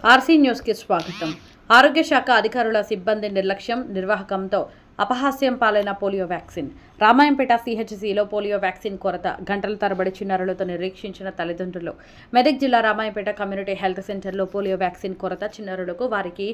RC news కి స్వాగతం. ఆరోగ్య శాఖ అధికారుల సిబ్బంది నిర్లక్ష్యం, నిర్వాహకంతో అపహాస్యం పాలైన పోలియో వ్యాక్సిన్. రామాయంపేట సిహెచ్సిలో పోలియో వ్యాక్సిన్ కొరత. గంటల తరబడి చిన్నారులతో నిరీక్షించిన తల్లిదండ్రులు. మెదక్ జిల్లా రామాయంపేట కమ్యూనిటీ హెల్త్ సెంటర్లో పోలియో వ్యాక్సిన్ కొరత. చిన్నారులకు వారికి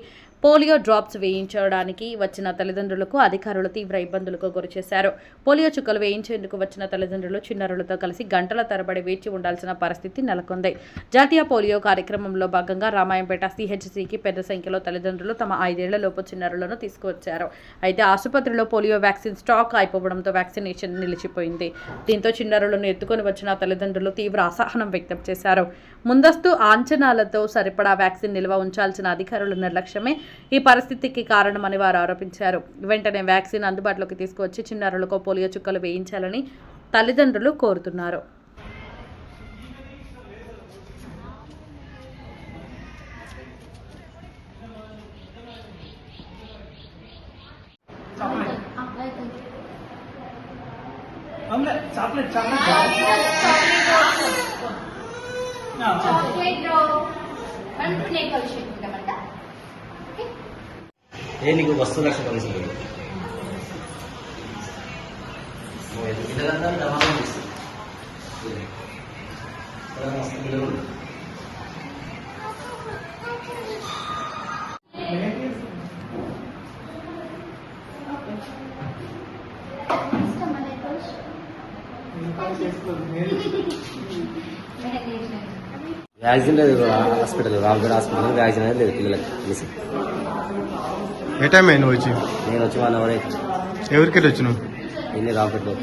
పోలియో డ్రాప్స్ వేయించడానికి వచ్చిన తల్లిదండ్రులకు అధికారులు తీవ్ర ఇబ్బందులకు గురిచేశారు. పోలియో చుక్కలు వేయించేందుకు వచ్చిన తల్లిదండ్రులు చిన్నారులతో కలిసి గంటల తరబడి వేచి ఉండాల్సిన పరిస్థితి నెలకొంది. జాతీయ పోలియో కార్యక్రమంలో భాగంగా రామాయంపేట సిహెచ్సికి పెద్ద సంఖ్యలో తల్లిదండ్రులు తమ 5 ఏళ్లలోపు చిన్నారులను తీసుకువచ్చారు. అయితే ఆసుపత్రిలో పోలియో వ్యాక్సిన్ స్టాక్ అయిపోవడంతో వ్యాక్సినేషన్ నిలిచిపోయింది. దీంతో చిన్నారులను ఎత్తుకొని వచ్చిన తల్లిదండ్రులు తీవ్ర అసహనం వ్యక్తం చేశారు. ముందస్తు అంచనాలతో సరిపడా వ్యాక్సిన్ నిల్వ ఉంచాల్సిన అధికారుల నిర్లక్ష్యమే ఈ పరిస్థితికి కారణమని వారు ఆరోపించారు. వెంటనే వ్యాక్సిన్ అందుబాటులోకి తీసుకువచ్చి చిన్నారులకు పోలియో చుక్కలు వేయించాలని తల్లిదండ్రులు కోరుతున్నారు. చాక్లెట్ ఏ నీకు వస్తు లక్ష కలిసి వ్యాక్సిన్ లేదు హాస్పిటల్, రామగఢ హాస్పిటల్ వ్యాక్సిన్ అనేది లేదు పిల్లలకి తెలిసి. ఏ టైం అయింది వచ్చి? నేను వచ్చి 1 అవర్ అయితే. ఎవరికి వచ్చినావు? వెళ్ళి రామపేటలో.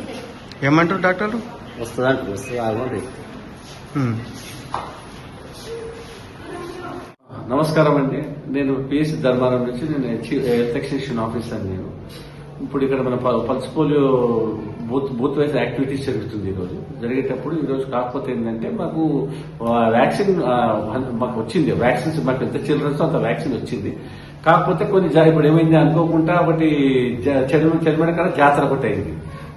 ఏమంటారు డాక్టర్లు? వస్తుందంట, వస్తుంది ఆగమంటే. నమస్కారం అండి, నేను పిఎస్సి ధర్మారం నుంచి నేను హెల్త్ ఎక్స్టెన్షన్ ఆఫీసర్. నేను ఇప్పుడు ఇక్కడ మన pulse polio booth wise activities జరుగుతుంది. జరిగేటప్పుడు ఈరోజు కాకపోతే ఏంటంటే మాకు వ్యాక్సిన్ మాకు వచ్చింది. వ్యాక్సిన్స్ మాకు ఎంత చిల్డ్రన్స్ అంత వ్యాక్సిన్ వచ్చింది. కాకపోతే కొన్ని ఇప్పుడు ఏమైంది అనుకోకుండా ఒకటి చెరుమడ కాడ జాతర ఒకటి అయింది.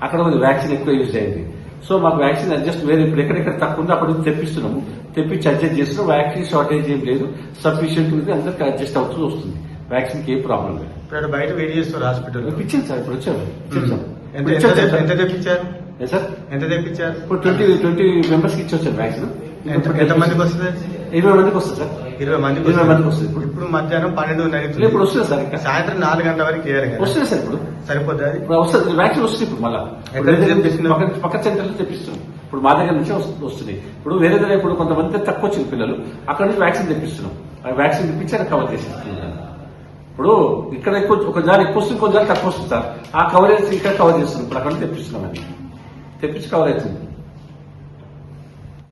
అక్కడ కొంచెం వ్యాక్సిన్ ఎక్కువ యూజ్ అయింది. సో మాకు వ్యాక్సిన్ అడ్జస్ట్ వేరే ఇప్పుడు ఎక్కడెక్కడ తక్కువ ఉందో అక్కడ నుంచి తెప్పిస్తున్నాము. తెప్పించి అడ్జస్ట్ చేస్తున్నాం. వ్యాక్సిన్ షార్టేజ్ ఏం లేదు, సఫిషియెంట్ ఉంది, అందరికి అడ్జస్ట్ అవుతూ వస్తుంది. వ్యాక్సిన్ కి ఏ ప్రాబ్లం లేదు. ఇప్పుడు బయట వెయిట్ చేస్తారు హాస్పిటల్. ఇచ్చింది సార్, ఇప్పుడు వచ్చారు. ఎంత తెప్పించారు సార్? ఎంత తెప్పించారు? ఇప్పుడు 20 మెంబర్స్ కి ఇచ్చొచ్చారు వ్యాక్సిన్. ఎంత మందికి వస్తుంది? 20 మందికి వస్తుంది సార్. 20 మందికి వస్తుంది. ఇప్పుడు మధ్యాహ్నం 12:30 ఇప్పుడు వస్తుంది సార్. ఇంకా సాయంత్రం 4 గంటల వరకు వస్తుంది సార్. ఇప్పుడు సరిపోతుంది. ఇప్పుడు వస్తుంది వ్యాక్సిన్ వస్తుంది. ఇప్పుడు మళ్ళీ పక్క సెంటర్లో తెప్పిస్తున్నాం. ఇప్పుడు మా దగ్గర నుంచి వస్తుంది. ఇప్పుడు వేరే దగ్గర ఇప్పుడు కొంతమంది తక్కువ వచ్చింది పిల్లలు, అక్కడ నుంచి వ్యాక్సిన్ తెప్పిస్తున్నాం. వ్యాక్సిన్ తెప్పించాక కవర్ చేసేస్తున్నాం. ఇప్పుడు ఇక్కడ ఎక్కువ ఒకసారి ఎక్కువ వస్తుంది, కొన్నిసారి తక్కువ వస్తుంది సార్. ఆ కవరేజ్ ఇక్కడ కవర్ చేస్తుంది. ఇప్పుడు అక్కడ తెప్పిస్తున్నాం అని తెప్పించి కవర్ అవుతుంది.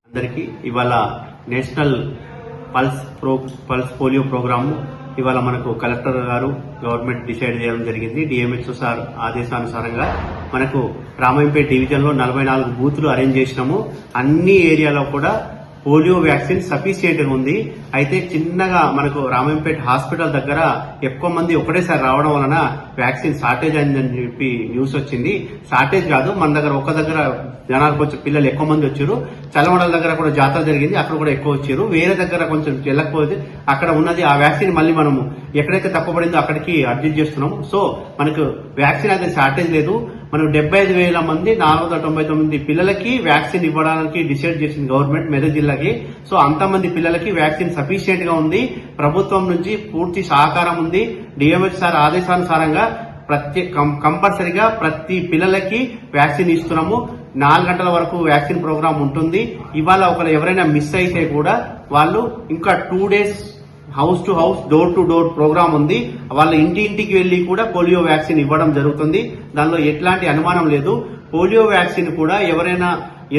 అందరికీ ఇవాళ నేషనల్ పల్స్ పోలియో ప్రోగ్రాము ఇవాళ మనకు కలెక్టర్ గారు గవర్నమెంట్ డిసైడ్ చేయడం జరిగింది. డిఎంహెచ్ఓ సార్ ఆదేశానుసారంగా మనకు రామాయంపేట డివిజన్ లో 44 బూతులు అరేంజ్ చేసినాము. అన్ని ఏరియాలో కూడా పోలియో వ్యాక్సిన్ సఫిషియెంట్ గా ఉంది. అయితే చిన్నగా మనకు రామాయంపేట హాస్పిటల్ దగ్గర ఎక్కువ మంది ఒకటేసారి రావడం వలన వ్యాక్సిన్ షార్టేజ్ అయిందని చెప్పి న్యూస్ వచ్చింది. షార్టేజ్ కాదు, మన దగ్గర ఒక దగ్గర జనాలకు వచ్చి పిల్లలు ఎక్కువ మంది వచ్చారు. చల్లమండల దగ్గర కూడా జాతర జరిగింది, అక్కడ కూడా ఎక్కువ వచ్చారు. వేరే దగ్గర కొంచెం వెళ్ళకపోతే అక్కడ ఉన్నది ఆ వ్యాక్సిన్ మళ్ళీ మనము ఎక్కడైతే తక్కువ పడిందో అక్కడికి అడ్జస్ట్ చేస్తున్నాము. సో మనకు వ్యాక్సిన్ అయితే షార్టేజ్ లేదు. మనం 75,000 మంది 499 పిల్లలకి వ్యాక్సిన్ ఇవ్వడానికి డిసైడ్ చేసింది గవర్నమెంట్ మెదక్ జిల్లాకి. సో అంతమంది పిల్లలకి వ్యాక్సిన్ సఫిషియెంట్ గా ఉంది. ప్రభుత్వం నుంచి పూర్తి సహకారం ఉంది. డిఎంహెచ్ సార్ ఆదేశానుసారంగా కంపల్సరిగా ప్రతి పిల్లలకి వ్యాక్సిన్ ఇస్తున్నాము. 4 గంటల వరకు వ్యాక్సిన్ ప్రోగ్రామ్ ఉంటుంది. ఇవాళ ఎవరైనా మిస్ అయితే కూడా వాళ్ళు ఇంకా 2 days house to house, door to door program ఉంది. వాళ్ళ ఇంటికి వెళ్లి కూడా పోలియో వ్యాక్సిన్ ఇవ్వడం జరుగుతుంది. దానిలో ఎట్లాంటి అనుమానం లేదు. పోలియో వ్యాక్సిన్ కూడా ఎవరైనా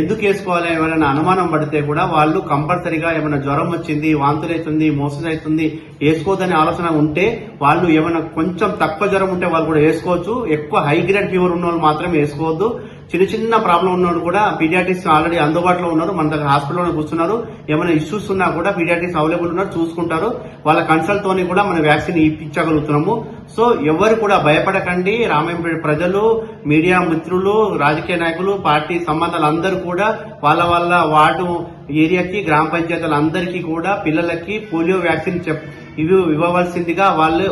ఎందుకు వేసుకోవాలి, ఎవరైనా అనుమానం పడితే కూడా వాళ్ళు కంపల్సరీగా ఏమైనా జ్వరం వచ్చింది, వాంతులైతుంది, మోషన్ అవుతుంది, వేసుకోవద్దని ఆలోచన ఉంటే వాళ్ళు ఏమైనా కొంచెం తక్కువ జ్వరం ఉంటే వాళ్ళు కూడా వేసుకోవచ్చు. ఎక్కువ హై గ్రేడ్ ఫీవర్ ఉన్న వాళ్ళు మాత్రమే వేసుకోవద్దు. చిన్న చిన్న ప్రాబ్లం ఉన్నవాడు కూడా పీడియాట్రిక్స్ ఆల్రెడీ అందుబాటులో ఉన్నారు, మన దగ్గర హాస్పిటల్లో కూర్చున్నారు. ఏమైనా ఇష్యూస్ ఉన్నా కూడా పీడియాట్రిక్స్ అవైలబుల్ ఉన్నారు, చూసుకుంటారు. వాళ్ళ కన్సల్ట్ తోని కూడా మనం వ్యాక్సిన్ ఇప్పించగలుగుతున్నాము. సో ఎవరు కూడా భయపడకండి. రామాయంపేట ప్రజలు, మీడియా మిత్రులు, రాజకీయ నాయకులు, పార్టీ సంబంధాలు అందరూ కూడా వాళ్ళ వార్డు ఏరియాకి, గ్రామ పంచాయతీల అందరికీ కూడా పిల్లలకి పోలియో వ్యాక్సిన్ ఇవ్వవలసిందిగా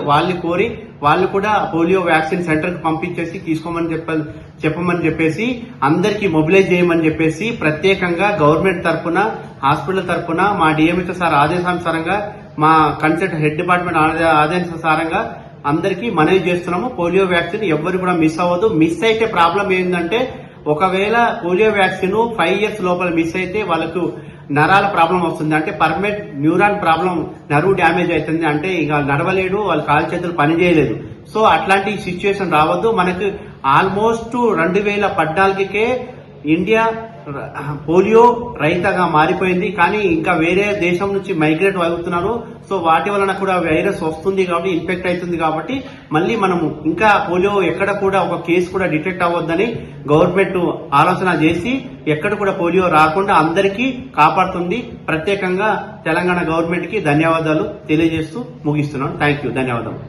వాళ్ళు కోరి వాళ్ళు కూడా పోలియో వ్యాక్సిన్ సెంటర్ కి పంపించేసి తీసుకోమని చెప్పమని చెప్పేసి అందరికీ మొబిలైజ్ చేయమని చెప్పేసి ప్రత్యేకంగా గవర్నమెంట్ తరఫున, హాస్పిటల్ తరఫున మా డిఎంహెచ్ సార్ ఆదేశానుసారంగా, మా కన్సల్ట్ హెడ్ డిపార్ట్మెంట్ ఆదేశానుసారంగా అందరికీ మనవి చేస్తున్నాము. పోలియో వ్యాక్సిన్ ఎవ్వరు కూడా మిస్ అవ్వదు. మిస్ అయితే ప్రాబ్లం ఏంటంటే, ఒకవేళ పోలియో వ్యాక్సిన్ 5 years లోపల మిస్ అయితే వాళ్ళకు నరాల ప్రాబ్లం వస్తుంది. అంటే permanent neuron problem, nerve damage అవుతుంది. అంటే ఇక నడవలేడు, వాళ్ళ కాలు చేతులు పనిచేయలేదు. సో అట్లాంటి సిచ్యువేషన్ రావద్దు. మనకు ఆల్మోస్ట్ 2014కే ఇండియా పోలియో రహితగా మారిపోయింది. కానీ ఇంకా వేరే దేశం నుంచి మైగ్రేట్ అవుతున్నారు. సో వాటి వలన కూడా వైరస్ వస్తుంది కాబట్టి, ఇన్ఫెక్ట్ అవుతుంది కాబట్టి మళ్ళీ మనము ఇంకా పోలియో ఎక్కడ కూడా ఒక కేసు కూడా డిటెక్ట్ అవ్వద్దని గవర్నమెంట్ ఆలోచన చేసి ఎక్కడ కూడా పోలియో రాకుండా అందరికీ కాపాడుతుంది. ప్రత్యేకంగా తెలంగాణ గవర్నమెంట్ కి ధన్యవాదాలు తెలియజేస్తూ ముగిస్తున్నాను. Thank you. ధన్యవాదాలు.